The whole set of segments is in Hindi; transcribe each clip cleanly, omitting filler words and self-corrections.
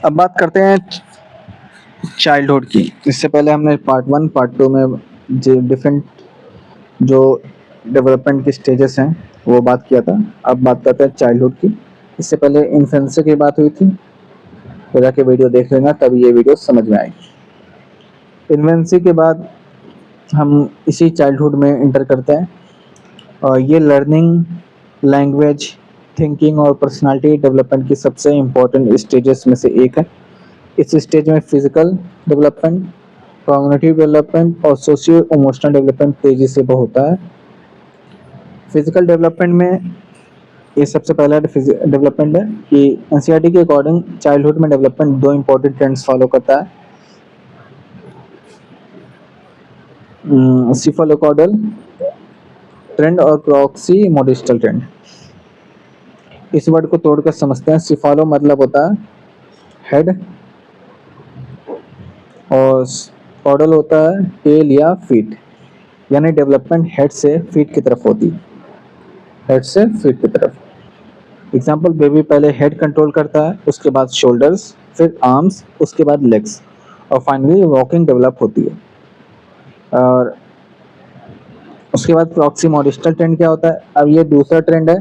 अब बात करते हैं चाइल्डहुड की। इससे पहले हमने पार्ट 1, पार्ट 2 में जो डिफरेंट जो डेवलपमेंट के स्टेजेस हैं वो बात किया था। अब बात करते हैं चाइल्डहुड की। इससे पहले इन्फेंसी की बात हुई थी, तो जाके वीडियो देख लेना, तब ये वीडियो समझ में आएगी। इन्फेंसी के बाद हम इसी चाइल्डहुड में इंटर करते हैं और ये लर्निंग, लैंग्वेज, थिंकिंग और पर्सनालिटी डेवलपमेंट की सबसे इम्पोर्टेंट स्टेजेस में से एक है। इस स्टेज में फिजिकल डेवलपमेंट, कॉग्निटिव डेवलपमेंट और सोशियो इमोशनल डेवलपमेंट तेजी से होता है। फिजिकल डेवलपमेंट में ये सबसे पहला डेवलपमेंट है कि एनसीईआरटी के अकॉर्डिंग चाइल्डहुड में डेवलपमेंट दो इंपॉर्टेंट ट्रेंड्स फॉलो करता है। सिफालोकॉडल ट्रेंड और प्रॉक्सी मोडिस्टल ट्रेंड। इस वर्ड को तोड़कर समझते हैं। सिफालो मतलब होता है हेड और कॉडल होता है टेल या फीट, यानी डेवलपमेंट हेड से फीट की तरफ होती है। हेड से फीट की तरफ। एग्जाम्पल, बेबी पहले हेड कंट्रोल करता है, उसके बाद शोल्डर्स, फिर आर्म्स, उसके बाद लेग्स और फाइनली वॉकिंग डेवलप होती है। और उसके बाद प्रॉक्सिमो डिस्टल ट्रेंड क्या होता है? अब ये दूसरा ट्रेंड है।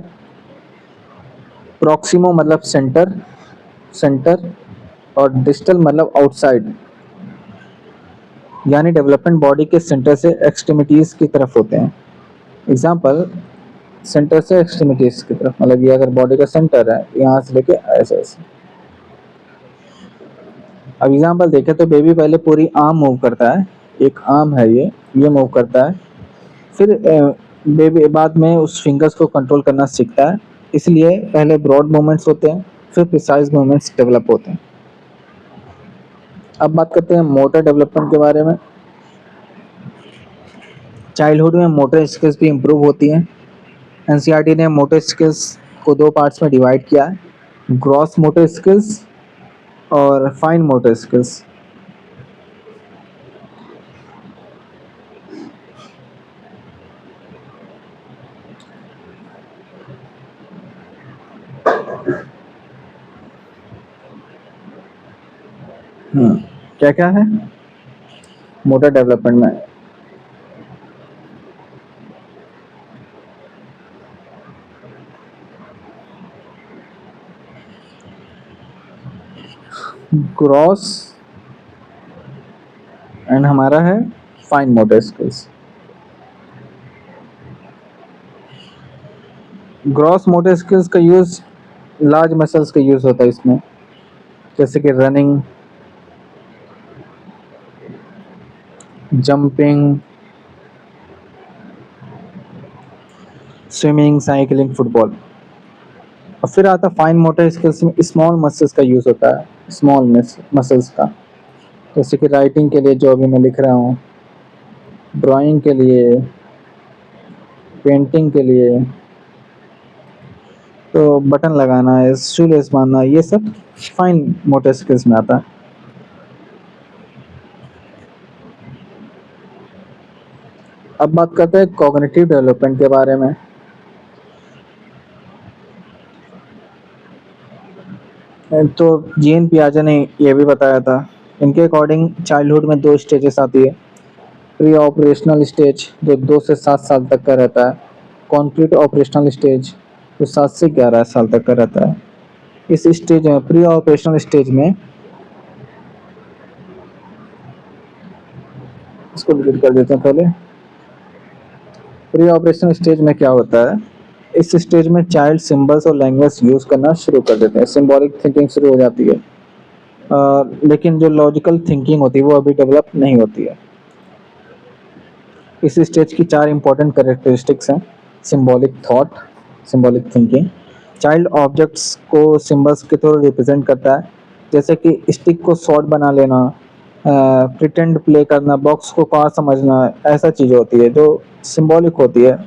प्रॉक्सिमो मतलब सेंटर, सेंटर और डिस्टल मतलब आउटसाइड, यानी डेवलपमेंट बॉडी के सेंटर से एक्सट्रीमिटीज की तरफ होते हैं। एग्जाम्पल, सेंटर से एक्सट्रीमिटीज की तरफ, मतलब ये अगर बॉडी का सेंटर है यहाँ से लेके ऐसे ऐसे। अब एग्जाम्पल देखें तो बेबी पहले पूरी आर्म मूव करता है, एक आर्म है ये मूव करता है, फिर बेबी बाद में उस फिंगर्स को कंट्रोल करना सीखता है। इसलिए पहले ब्रॉड मूवमेंट्स होते हैं, फिर प्रिसाइज मूवमेंट्स डेवलप होते हैं। अब बात करते हैं मोटर डेवलपमेंट के बारे में। चाइल्डहुड में मोटर स्किल्स भी इम्प्रूव होती हैं। एनसीईआरटी ने मोटर स्किल्स को दो पार्ट्स में डिवाइड किया है, ग्रॉस मोटर स्किल्स और फाइन मोटर स्किल्स। क्या क्या है मोटर डेवलपमेंट में? ग्रॉस एंड हमारा है fine motor skills. Gross motor skills का यूज लार्ज मसल्स का यूज होता है इसमें, जैसे कि running, jumping, swimming, cycling, football. और फिर आता फाइन मोटर स्किल्स में स्मॉल मसल्स का यूज होता है, स्मॉल मसल्स का, जैसे कि राइटिंग के लिए जो अभी मैं लिख रहा हूँ, ड्राइंग के लिए, पेंटिंग के लिए, तो बटन लगाना है, शूलेस बांधना, ये सब फाइन मोटर स्किल्स में आता है। अब बात करते हैं कॉग्निटिव डेवलपमेंट के बारे में। तो जीन पियाजे ने ये भी बताया था, इनके अकॉर्डिंग चाइल्डहुड में दो स्टेजेस आती है। प्री ऑपरेशनल स्टेज जो 2 से 7 साल तक का रहता है, कॉन्क्रीट ऑपरेशनल स्टेज जो 7 से 11 साल तक का रहता है। इस स्टेज में, प्री ऑपरेशनल स्टेज में, इसको डिलीट कर देते हैं पहले। प्री ऑपरेशनल स्टेज में क्या होता है? इस स्टेज में चाइल्ड सिंबल्स और लैंग्वेज यूज करना शुरू कर देते हैं, सिंबॉलिक थिंकिंग शुरू हो जाती है। लेकिन जो लॉजिकल थिंकिंग होती है वो अभी डेवलप नहीं होती है। इस स्टेज की 4 इंपॉर्टेंट कैरेक्टरिस्टिक्स हैं। Symbolic thought, symbolic thinking, child objects को सिंबल्स के थ्रू रिप्रेजेंट करता है, जैसे कि स्टिक को शॉर्ट बना लेना, प्रिटेंड प्ले करना, बॉक्स को कार समझना, ऐसा चीज़ होती है जो सिंबॉलिक होती है।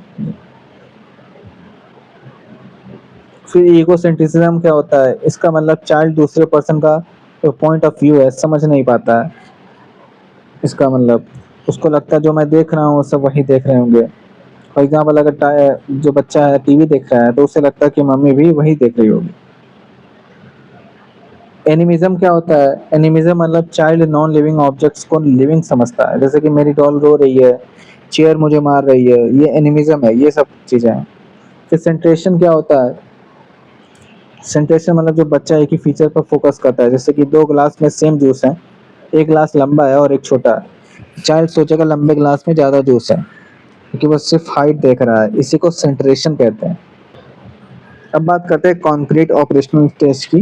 फिर ईगोसेंट्रिसिज्म क्या होता है? इसका मतलब चाइल्ड दूसरे पर्सन का जो पॉइंट ऑफ व्यू है समझ नहीं पाता है। इसका मतलब उसको लगता है जो मैं देख रहा हूँ सब वही देख रहे होंगे। फॉर एग्जाम्पल, अगर जो बच्चा है टीवी देख रहा है तो उसे लगता है कि मम्मी भी वही देख रही होगी। एनिमिज्म क्या होता है? एनिमिज्म मतलब चाइल्ड नॉन लिविंग ऑब्जेक्ट्स को लिविंग समझता है, जैसे कि मेरी डॉल रो रही है, चेयर मुझे मार रही है, ये एनिमिज्म है, ये सब चीजें हैं। फिर सेंट्रेशन क्या होता है? सेंट्रेशन मतलब जो बच्चा एक ही फीचर पर फोकस करता है, जैसे कि दो ग्लास में सेम जूस है, एक ग्लास लंबा है और एक छोटा है। चाइल्ड सोचेगा लंबे ग्लास में ज्यादा जूस है, क्योंकि वो सिर्फ हाइट देख रहा है। इसी को सेंट्रेशन कहते हैं। अब बात करते हैं कॉन्क्रीट ऑपरेशनल स्टेज की,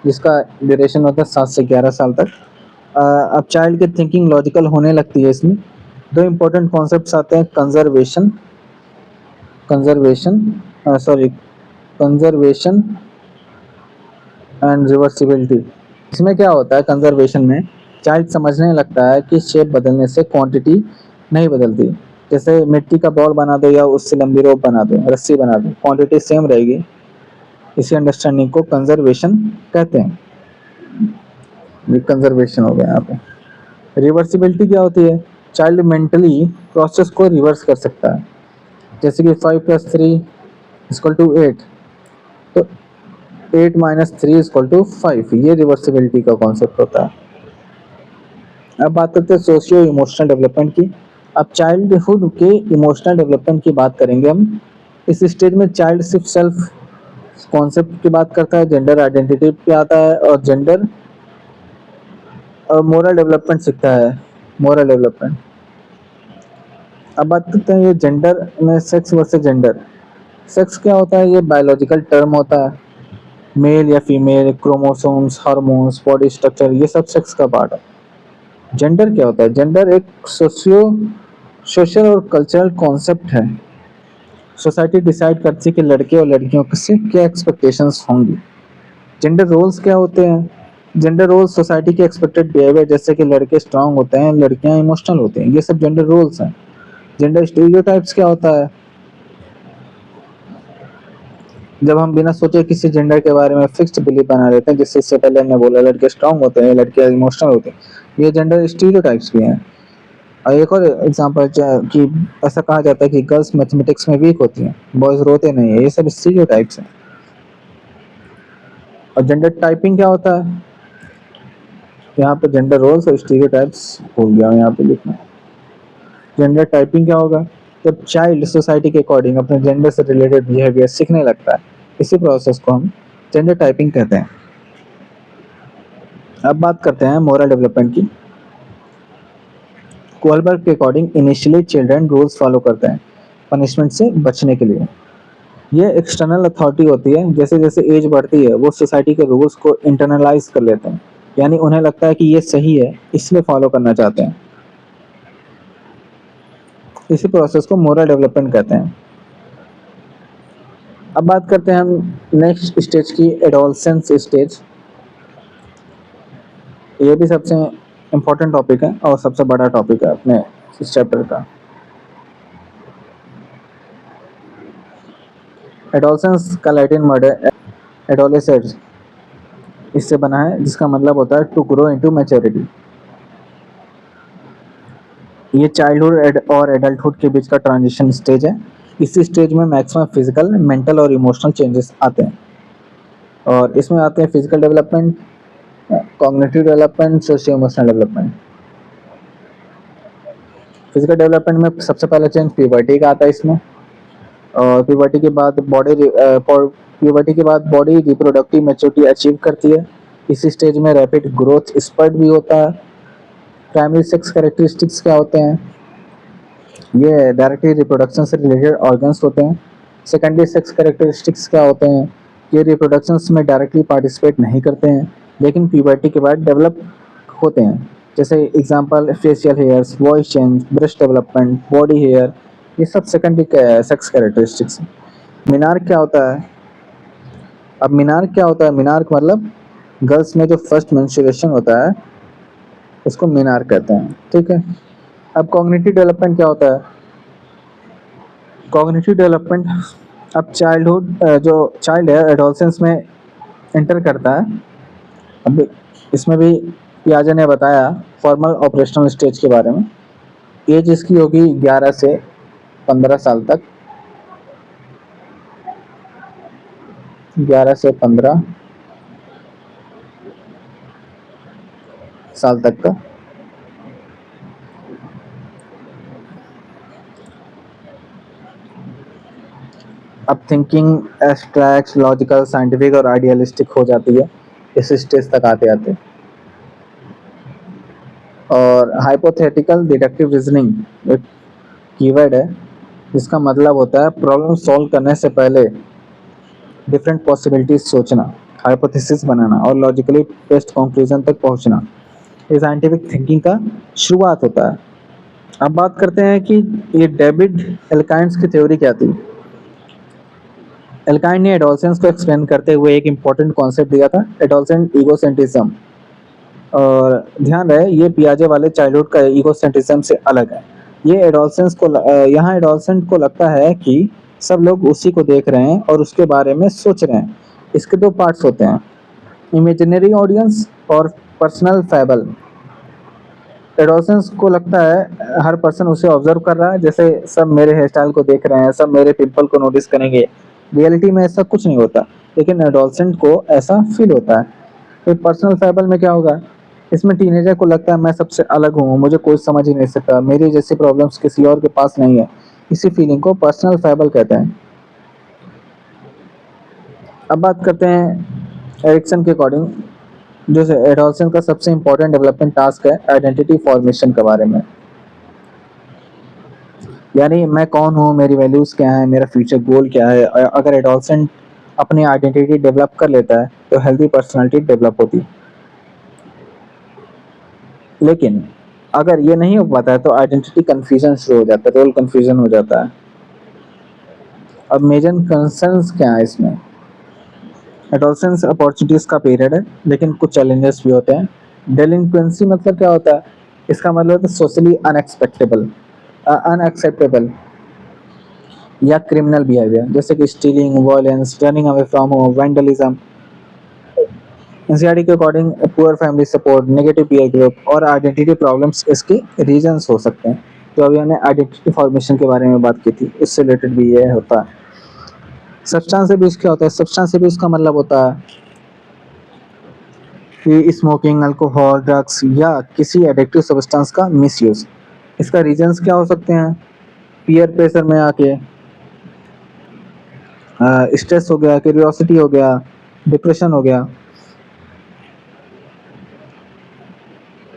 जिसका ड्यूरेशन होता है 7 से 11 साल तक। अब चाइल्ड की थिंकिंग लॉजिकल होने लगती है इसमें। दो इम्पोर्टेंट कॉन्सेप्ट्स आते हैं, conservation conservation sorry conservation and reversibility. इसमें क्या होता है, कंजर्वेशन में चाइल्ड समझने लगता है कि शेप बदलने से क्वांटिटी नहीं बदलती। जैसे मिट्टी का बॉल बना दो या उससे लंबी रोप बना दो, रस्सी बना दो, क्वांटिटी सेम रहेगी। इसी अंडरस्टैंडिंग को कंजर्वेशन कहते हैं। ये कंजर्वेशन हो गया यहाँ पे। रिवर्सिबिलिटी क्या होती है? चाइल्ड मेंटली प्रोसेस को रिवर्स कर सकता है, जैसे कि 5 + 3 = 8, तो 8 - 3 = 5, ये रिवर्सिबिलिटी का कॉन्सेप्ट होता है। अब बात करते हैं सोशियो इमोशनल डेवलपमेंट की। अब चाइल्डहुड के इमोशनल डेवलपमेंट की बात करेंगे हम। इस स्टेज में चाइल्ड सिर्फ सेल्फ कॉन्सेप्ट की बात करता है, जेंडर आइडेंटिटी पे आता है और जेंडर और मोरल डेवलपमेंट सीखता है। Moral development. अब बात करते हैं ये जेंडर में, सेक्स वर्सेस जेंडर। सेक्स क्या होता है? ये बायोलॉजिकल टर्म होता है। मेल या female, chromosomes, hormones, body structure, ये सब सेक्स का पार्ट है। जेंडर क्या होता है? जेंडर एक सोशल और कल्चरल कॉन्सेप्ट है। सोसाइटी डिसाइड करती है कि लड़के और लड़कियों से क्या एक्सपेक्टेशंस होंगी। जेंडर रोल्स क्या होते हैं? जेंडर रोल्स सोसाइटी के एक्सपेक्टेड बिहेवियर, जैसे कि लड़के स्ट्रांग होते हैं, लड़कियां इमोशनल होती हैं, ये सब जेंडर रोल्स हैं। जेंडर स्टीरियोटाइप्स क्या होता है? जब हम बिना सोचे किसी जेंडर के बारे में फिक्स्ड बिलीफ बना लेते हैं, जिससे इससे पहले हमने बोला लड़के स्ट्रांग होते हैं, लड़कियां इमोशनल होती हैं, ये जेंडर स्टीरियोटाइप्स भी हैं। और एक और एग्जांपल कि ऐसा कहा जाता है कि गर्ल्स मैथमेटिक्स में वीक होती हैं, बॉयज रोते नहीं है, ये सब स्टीरियोटाइप्स हैं। और जेंडर टाइपिंग क्या होता है? यहाँ पे जेंडर रोल्स और स्टीरियोटाइप्स भूल गया हूँ यहाँ पे लिखना। जेंडर टाइपिंग क्या होगा? जब चाइल्ड सोसाइटी के अकॉर्डिंग अपने जेंडर से रिलेटेड बिहेवियर सीखने लगता है, इसी प्रोसेस को हम जेंडर टाइपिंग कहते हैं। अब बात करते हैं मोरल डेवलपमेंट की। कोलबर्ग के according initially children rules follow करते हैं पनिशमेंट से बचने के लिए। ये एक्सटर्नल अथॉरिटी होती है, जैसे जैसे एज बढ़ती है वो सोसाइटी के रूल्स को इंटरनलाइज कर लेते हैं, यानी उन्हें लगता है कि ये सही है, इसलिए फॉलो करना चाहते हैं। इसी प्रोसेस को मोरल डेवलपमेंट कहते हैं। अब बात करते हैं हम नेक्स्ट स्टेज की, एडोलसेंस स्टेज। ये भी सबसे इम्पोर्टेंट टॉपिक है और सबसे बड़ा टॉपिक है अपने इस चैप्टर का। एडोलसेंस का लैटिन वर्ड है एडोलेसेंस, इससे बना है, जिसका मतलब होता है टू ग्रो इनटू मैच्योरिटी। ये चाइल्डहुड और एडल्टहुड के बीच का ट्रांजिशन स्टेज है। इसी स्टेज में मैक्सिमम फिजिकल, मेंटल और इमोशनल चेंजेस आते हैं। और इसमें आते हैं physical development, cognitive development, socio emotional development. Physical development में सबसे पहला चेंज प्यूबर्टी का आता है इसमें। और प्यूबर्टी के बाद बॉडी रिप्रोडक्टिव मैच्योरिटी अचीव करती है। इसी स्टेज में रैपिड ग्रोथ स्पर्ट भी होता है। प्राइमरी सेक्स कैरेक्टरिस्टिक्स क्या होते हैं? ये डायरेक्टली रिप्रोडक्शन से रिलेटेड ऑर्गन्स होते हैं। सेकेंडरी सेक्स कैरेक्टरिस्टिक्स क्या होते हैं? ये रिप्रोडक्शन में डायरेक्टली पार्टिसिपेट नहीं करते हैं, लेकिन प्यूबर्टी के बाद डेवलप होते हैं। जैसे example facial hairs, voice change, breast development, body hair, ये सब सेकेंडरी सेक्स कैरेक्टरिस्टिक्स हैं। मीनार क्या होता है? अब मीनार क्या होता है? मीनार मतलब गर्ल्स में जो फर्स्ट मेंस्ट्रुएशन होता है उसको मीनार कहते हैं, ठीक है। अब कॉग्निटिव डेवलपमेंट क्या होता है? कॉग्निटिव डेवलपमेंट अब जो चाइल्ड है एडोलसेंस में एंटर करता है। अब इसमें भी पियाजे ने बताया फॉर्मल ऑपरेशनल स्टेज के बारे में। एज इसकी होगी 11 से 15 साल तक। 11 से 15 साल तक का। अब थिंकिंग एब्स्ट्रैक्ट, लॉजिकल, साइंटिफिक और आइडियलिस्टिक हो जाती है इस स्टेज तक आते आते। और हाइपोथेटिकल डिडक्टिव रीजनिंग एक कीवर्ड है जिसका मतलब होता है प्रॉब्लम सॉल्व करने से पहले डिफरेंट पॉसिबिलिटीज सोचना, हाइपोथेसिस बनाना और लॉजिकली बेस्ट कंक्लूजन तक पहुंचना। ये साइंटिफिक थिंकिंग का शुरुआत होता है। अब बात करते हैं कि ये डेविड एल्काइंस की थ्योरी क्या थी। एल्काइन ने एडोलसेंस को एक्सप्लेन करते हुए एक इंपॉर्टेंट कॉन्सेप्ट दिया था, एडोलसेंट ईगोसेंट्रिज्म। और ध्यान रहे ये पियाजे वाले चाइल्डहुड का ईगोसेंट्रिज्म से अलग है। ये एडोलसेंस को यहाँ एडोलसेंट को लगता है कि सब लोग उसी को देख रहे हैं और उसके बारे में सोच रहे हैं। इसके दो पार्ट्स होते हैं, इमेजिनरी ऑडियंस और पर्सनल फैबल। एडोलसेंस को लगता है हर पर्सन उसे ऑब्जर्व कर रहा है, जैसे सब मेरे हेयर स्टाइल को देख रहे हैं, सब मेरे पिंपल को नोटिस करेंगे। रियलिटी में ऐसा कुछ नहीं होता, लेकिन एडोलसेंट को ऐसा फील होता है। फिर पर्सनल फैबल में क्या होगा, इसमें टीनेजर को लगता है मैं सबसे अलग हूँ, मुझे कोई समझ ही नहीं सकता, मेरी जैसी प्रॉब्लम्स किसी और के पास नहीं है। इसी फीलिंग को पर्सनल फैबल कहते हैं। अब बात करते हैं एरिक्सन के अकॉर्डिंग, जो एडोलसेंस का सबसे इंपॉर्टेंट डेवलपमेंट टास्क है आइडेंटिटी फॉर्मेशन के बारे में। यानी मैं कौन हूँ, मेरी वैल्यूज क्या है, मेरा फ्यूचर गोल क्या है। अगर एडोलसेंट अपनी आइडेंटिटी डेवलप कर लेता है तो हेल्दी पर्सनालिटी डेवलप होती है। लेकिन अगर ये नहीं हो पाता है तो आइडेंटिटी कंफ्यूजन शुरू हो जाता है, रोल कंफ्यूजन हो जाता है। अब मेजर कंसर्न्स क्या है इसमें। एडोलसेंस अपॉर्चुनिटीज का पीरियड है, लेकिन कुछ चैलेंजेस भी होते हैं। डेलिंक्वेंसी मतलब क्या होता है, इसका मतलब होता है सोशली अनएक्सपेक्टेबल, अनएक्सेप्टेबल या क्रिमिनल बिहेवियर, जैसे कि stealing, violence, running away from home, vandalism. NCERT के according poor family support, negative peer group और आइडेंटिटी प्रॉब्लम्स इसके रीजंस हो सकते हैं। तो अभी हमने आइडेंटिटी फॉर्मेशन के बारे में बात की थी, इससे रिलेटेड भी ये होता है। सब्सटेंस अब्यूज क्या होता है, सब्सटेंस अब्यूज का मतलब होता है कि स्मोकिंग, अल्कोहल, ड्रग्स या किसी एडिक्टिव सब्सटेंस का मिसयूज। इसका रीजंस क्या हो सकते हैं, पीयर प्रेशर में आके, स्ट्रेस हो गया, क्यूरियोसिटी हो गया, डिप्रेशन हो गया।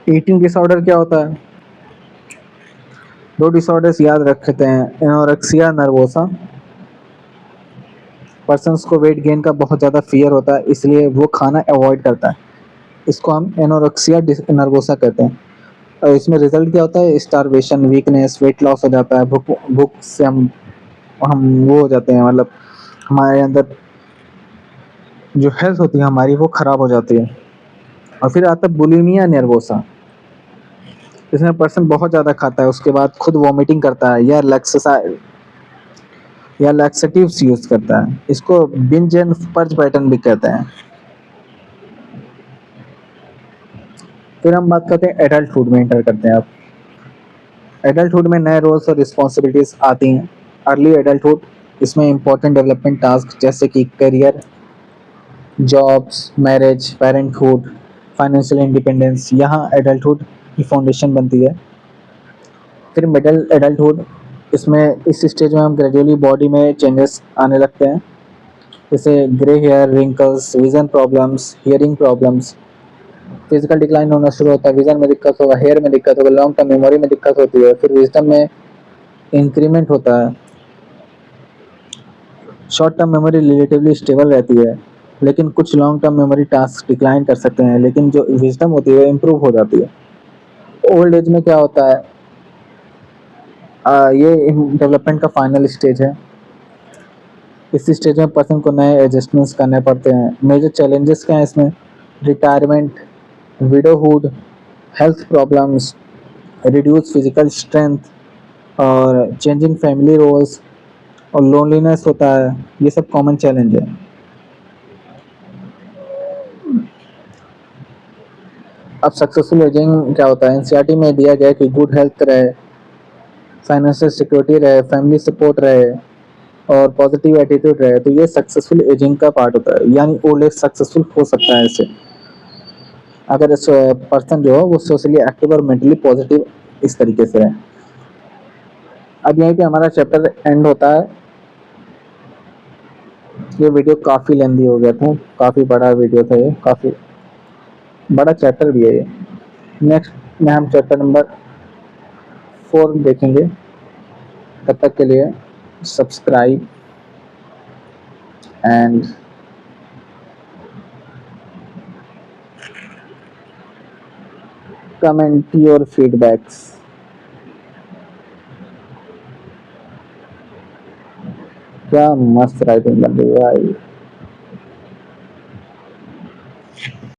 ईटिंग डिसऑर्डर क्या होता है, दो डिसऑर्डर्स याद रखते हैं, एनोरेक्सिया नर्वोसा। पर्सन्स को वेट गेन का बहुत ज़्यादा फियर होता है, इसलिए वो खाना अवॉइड करता है। इसको हम एनोरेक्सिया नर्वोसा कहते हैं। और इसमें रिजल्ट क्या होता है, स्टारवेशन, वीकनेस, वेट लॉस हो जाता है, भूख भूख से हम वो हो जाते हैं, मतलब हमारे अंदर जो हेल्थ होती है हमारी वो खराब हो जाती है। और फिर आता है बुलिमिया नर्वोसा। इसमें पर्सन बहुत ज़्यादा खाता है, उसके बाद खुद वॉमिटिंग करता है या लैक्सेटिव्स यूज करता है। इसको बिंज एंड पर्ज पैटर्न भी कहते हैं। फिर हम बात करते हैं एडल्टहुड में एंटर करते हैं। अब एडल्टहुड में नए रोल्स और रिस्पॉन्सिबिलिटीज आती हैं। अर्ली एडल्टहुड, इसमें इंपॉर्टेंट डेवलपमेंट टास्क जैसे कि career, jobs, marriage, parenthood, financial independence, यहाँ एडल्टहुड की फाउंडेशन बनती है। फिर मिडिल एडल्टहुड, इसमें इस स्टेज में हम ग्रेजुअली बॉडी में चेंजेस आने लगते हैं, जैसे grey hair, wrinkles, vision problems, hearing problems. Physical decline होना शुरू होता है, विजन में दिक्कत होगा, हेयर में दिक्कत होगा, लॉन्ग टर्म मेमोरी में दिक्कत होती है। फिर विजडम में इंक्रीमेंट होता है। Short term memory relatively stable रहती है, लेकिन कुछ long term memory task decline कर सकते हैं, लेकिन जो विजडम होती है वो इम्प्रूव हो जाती है। ओल्ड एज में क्या होता है, ये डेवलपमेंट का फाइनल स्टेज है। इस स्टेज में पर्सन को नए एडजस्टमेंट्स करने पड़ते हैं। मेजर चैलेंजेस क्या हैं इसमें, retirement, widowhood, health problems, reduce physical strength और चेंजिंग फैमिली रोल्स और लोनलीनेस होता है। ये सब कॉमन चैलेंज है। अब सक्सेसफुल एजिंग क्या होता है, एनसीईआरटी में दिया गया कि गुड हेल्थ रहे, फाइनेंशियल सिक्योरिटी रहे, फैमिली सपोर्ट रहे और पॉजिटिव एटीट्यूड रहे, तो ये सक्सेसफुल एजिंग का पार्ट होता है। यानी ओल्ड एज सक्सेसफुल हो सकता है इससे। अगर इस पर्सन जो है वो सोशली एक्टिव और मेंटली पॉजिटिव इस तरीके से है। अब यहीं पे हमारा चैप्टर एंड होता है। ये वीडियो काफ़ी लेंदी हो गया था, काफ़ी बड़ा वीडियो था, ये काफ़ी बड़ा चैप्टर भी है ये। नेक्स्ट में हम चैप्टर नंबर 4 देखेंगे। तब तक के लिए subscribe and comment your feedbacks. क्या मस्त राइटिंग बन रही है भाई।